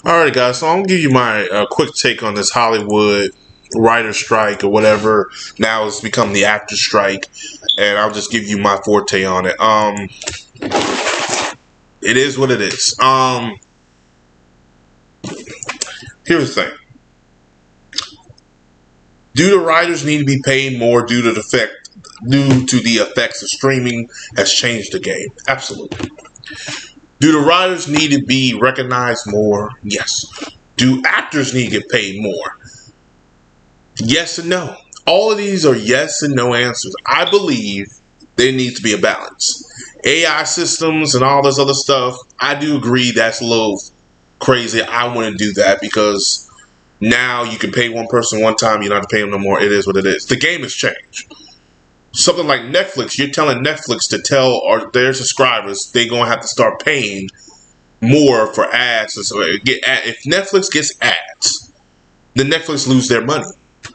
Alright, guys, so I'm gonna give you my quick take on this Hollywood writer strike or whatever. Now it's become the actor strike, and I'll just give you my forte on it. It is what it is. Here's the thing. Do the writers need to be paid more due to the effects of streaming has changed the game? Absolutely. Do the writers need to be recognized more? Yes. Do actors need to get paid more? Yes and no. All of these are yes and no answers. I believe there needs to be a balance. AI systems and all this other stuff, I do agree that's a little crazy. I wouldn't do that because now you can pay one person one time, you don't have to pay them no more. It is what it is. The game has changed. Something like Netflix, you're telling Netflix to tell their subscribers they're going to have to start paying more for ads. So if Netflix gets ads, then Netflix lose their money.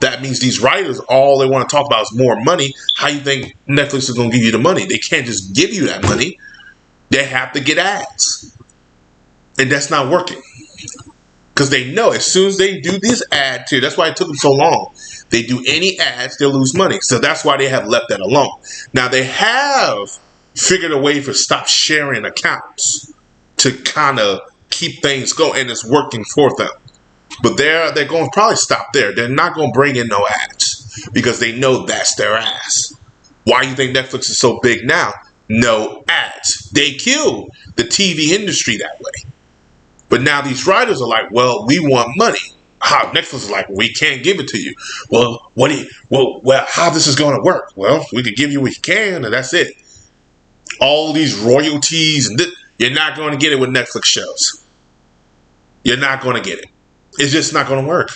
That means these writers, all they want to talk about is more money. How you think Netflix is going to give you the money? They can't just give you that money. They have to get ads. And that's not working. Because they know as soon as they do this ad tier, that's why it took them so long. They do any ads, they'll lose money. So that's why they have left that alone. Now they have figured a way for stop sharing accounts to kind of keep things going, and it's working for them. But they're going to probably stop there. They're not going to bring in no ads because they know that's their ass. Why do you think Netflix is so big now? No ads. They killed the TV industry that way. But now these writers are like, well, we want money. How Netflix is like, we can't give it to you. Well, how this is going to work? Well, we could give you what you can, and that's it. All these royalties, and you're not going to get it with Netflix shows. You're not going to get it. It's just not going to work.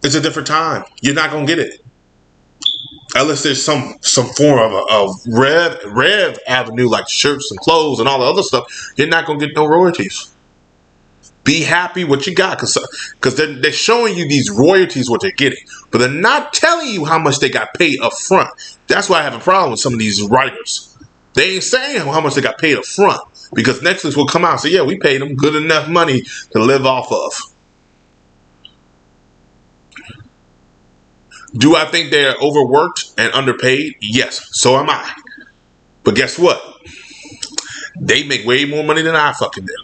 It's a different time. You're not going to get it. Unless there's some form of rev avenue like shirts and clothes and all the other stuff, you're not going to get no royalties. Be happy what you got, because they're showing you these royalties, what they're getting, but they're not telling you how much they got paid up front. That's why I have a problem with some of these writers. They ain't saying how much they got paid up front, because Netflix will come out and say, yeah, we paid them good enough money to live off of. Do I think they're overworked and underpaid? Yes, so am I. But guess what? They make way more money than I fucking do.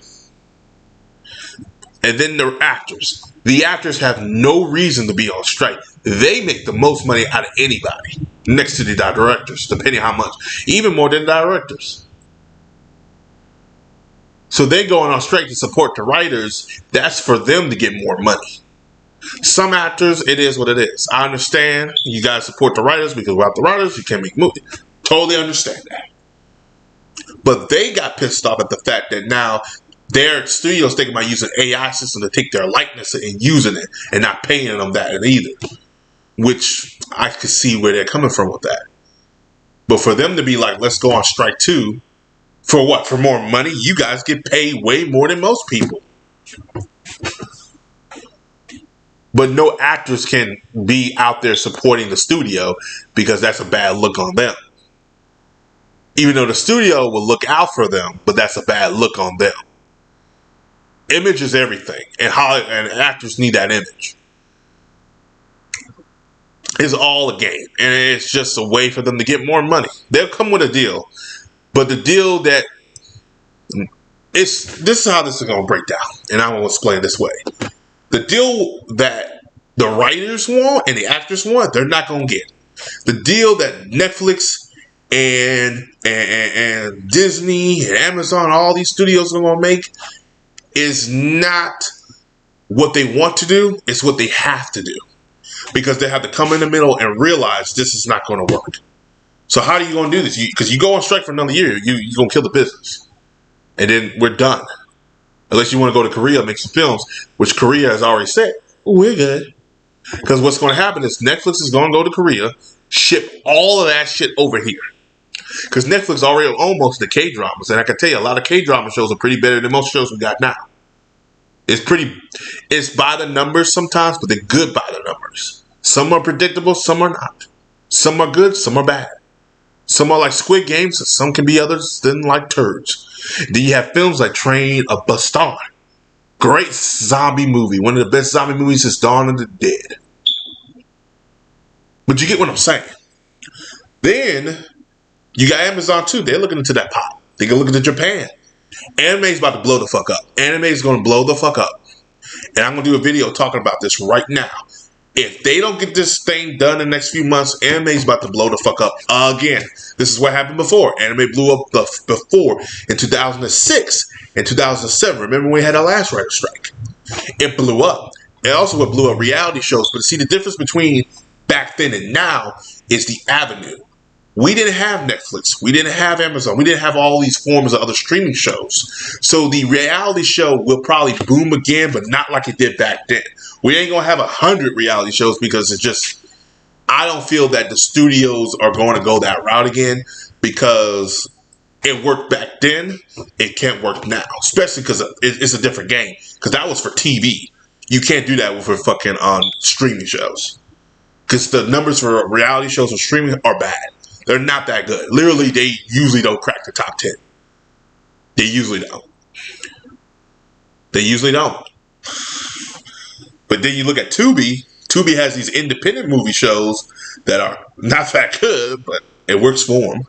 And then the actors. The actors have no reason to be on strike. They make the most money out of anybody next to the directors, depending how much. Even more than directors. So they're going on strike to support the writers. That's for them to get more money. Some actors, it is what it is. I understand you guys support the writers because without the writers, you can't make movies. Totally understand that. But they got pissed off at the fact that now their studios thinking about using AI system to take their likeness and using it and not paying them that either. Which I could see where they're coming from with that. But for them to be like, let's go on strike too. For what? For more money? You guys get paid way more than most people. But no actors can be out there supporting the studio because that's a bad look on them. Even though the studio will look out for them, but that's a bad look on them. Image is everything, and actors need that image. It's all a game, and it's just a way for them to get more money. They'll come with a deal, but the deal that this is how this is going to break down, and I will explain it this way. The deal that the writers want and the actors want, they're not going to get. The deal that Netflix and Disney and Amazon, all these studios are going to make is not what they want to do. It's what they have to do. Because they have to come in the middle and realize this is not going to work. So how are you going to do this? Because you go on strike for another year, you're going to kill the business. And then we're done. Unless you want to go to Korea and make some films, which Korea has already said, we're good. Because what's going to happen is Netflix is going to go to Korea, ship all of that shit over here. Because Netflix already owns most of the K-dramas. And I can tell you, a lot of K-drama shows are pretty better than most shows we got now. It's by the numbers sometimes, but they're good by the numbers. Some are predictable, some are not. Some are good, some are bad. Some are like Squid Games, some can be others than like turds. Then you have films like Train a Bus Star. Great zombie movie. One of the best zombie movies since Dawn of the Dead. But you get what I'm saying. Then you got Amazon too. They're looking into that pot. They can look into Japan. Anime's about to blow the fuck up. Anime is going to blow the fuck up. And I'm going to do a video talking about this right now. If they don't get this thing done in the next few months, anime is about to blow the fuck up again. This is what happened before. Anime blew up before in 2006 and 2007. Remember when we had our last writer strike? It blew up. It also blew up reality shows. But see, the difference between back then and now is the avenue. We didn't have Netflix. We didn't have Amazon. We didn't have all these forms of other streaming shows. So the reality show will probably boom again, but not like it did back then. We ain't going to have 100 reality shows because it's just, I don't feel that the studios are going to go that route again because it worked back then. It can't work now, especially because it's a different game. Because that was for TV. You can't do that for fucking streaming shows. Because the numbers for reality shows and streaming are bad. They're not that good. Literally, they usually don't crack the top 10. They usually don't. They usually don't. But then you look at Tubi. Tubi has these independent movie shows that are not that good, but it works for them.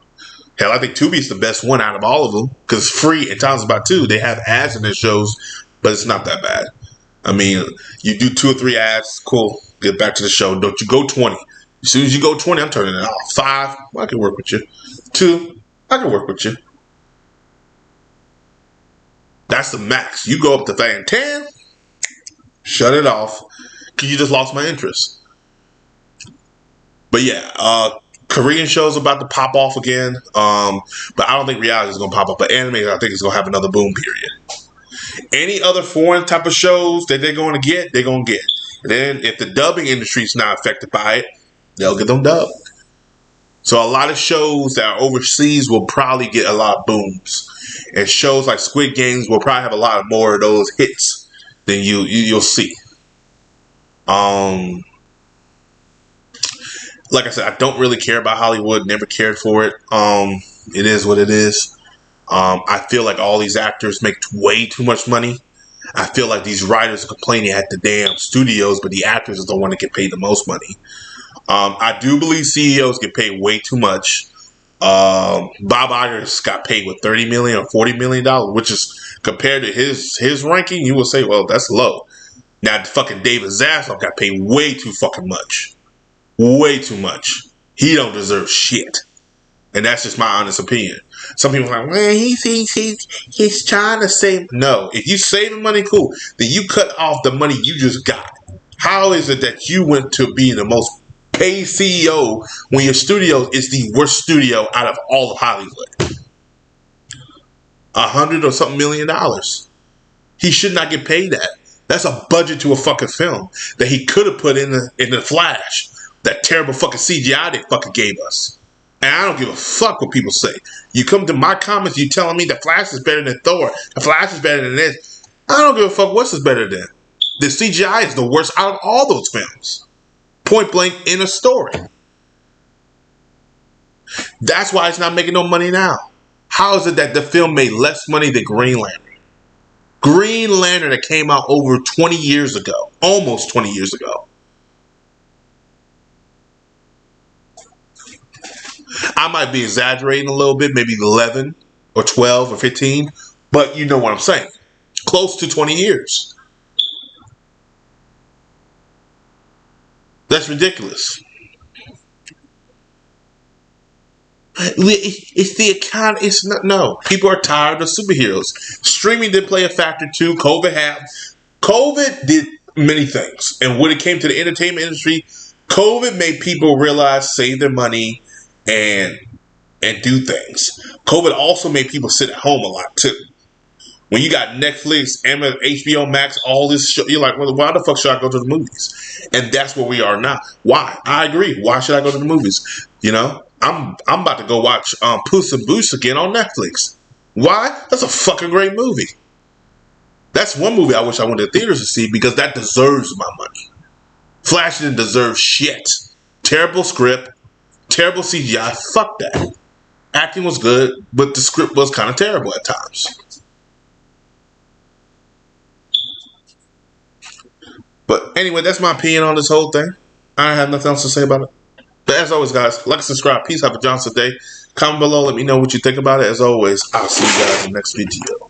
Hell, I think Tubi's the best one out of all of them because it's free and times about two. They have ads in their shows, but it's not that bad. I mean, you do 2 or 3 ads, cool. Get back to the show. Don't you go 20. As soon as you go 20, I'm turning it off. 5, I can work with you. 2, I can work with you. That's the max. You go up to 10, shut it off, because you just lost my interest. But yeah, Korean shows about to pop off again. But I don't think reality is going to pop up. But anime, I think, is going to have another boom period. Any other foreign type of shows that they're going to get, they're going to get. And then if the dubbing industry is not affected by it, they'll get them dubbed. So a lot of shows that are overseas will probably get a lot of booms. And shows like Squid Games will probably have a lot more of those hits than you'll see. Like I said, I don't really care about Hollywood. Never cared for it. It is what it is. I feel like all these actors make way too much money. I feel like these writers are complaining at the damn studios, but the actors are the one that get paid the most money. I do believe CEOs get paid way too much. Bob Iger got paid with $30 million or $40 million, which is compared to his ranking, you will say, well, that's low. Now, fucking David Zaslav got paid way too fucking much. Way too much. He don't deserve shit. And that's just my honest opinion. Some people are like, well, he thinks he's trying to save. No, if you saving money, cool. Then you cut off the money you just got. How is it that you went to being the most paid CEO when your studio is the worst studio out of all of Hollywood? $100 or something million. He should not get paid that. That's a budget to a fucking film that he could have put in the Flash. That terrible fucking CGI they fucking gave us. And I don't give a fuck what people say. You come to my comments, you telling me the Flash is better than Thor. The Flash is better than this. I don't give a fuck what's is better than. The CGI is the worst out of all those films. Point blank in a story. That's why it's not making no money now. How is it that the film made less money than Green Lantern? Green Lantern that came out over 20 years ago. Almost 20 years ago. I might be exaggerating a little bit, maybe 11 or 12 or 15, but you know what I'm saying. Close to 20 years. That's ridiculous. It's the economy. It's not. No, people are tired of superheroes. Streaming did play a factor too. COVID did many things, and when it came to the entertainment industry, COVID made people realize, save their money, and do things. COVID also made people sit at home a lot too. When you got Netflix, Amazon, HBO Max, all this shit, you're like, well, why the fuck should I go to the movies? And that's where we are now. Why? I agree. Why should I go to the movies? You know, I'm about to go watch Puss in Boots again on Netflix. Why? That's a fucking great movie. That's one movie I wish I went to theaters to see because that deserves my money. Flash didn't deserve shit. Terrible script. Terrible CGI. Fuck that. Acting was good, but the script was kind of terrible at times. But anyway, that's my opinion on this whole thing. I have nothing else to say about it. But as always, guys, like and subscribe. Peace. Have a Johnson day. Comment below. Let me know what you think about it. As always, I'll see you guys in the next video.